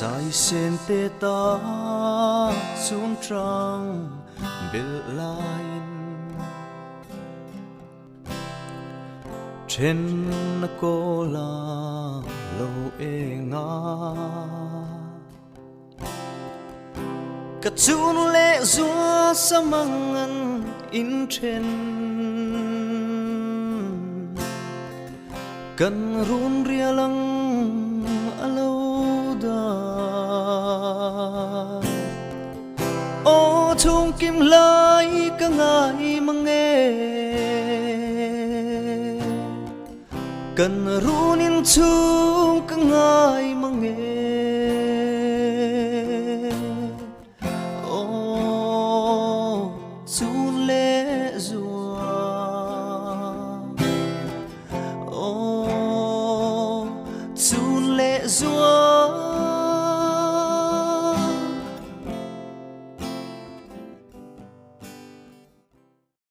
sai sen te ta sun trăng bil lain trên cô la lâu e nga cả chun lệ zua samangan in trên cần run ria lăng alo da ô thung kim lai cả ngày mang nghe cần run in chung cả ngày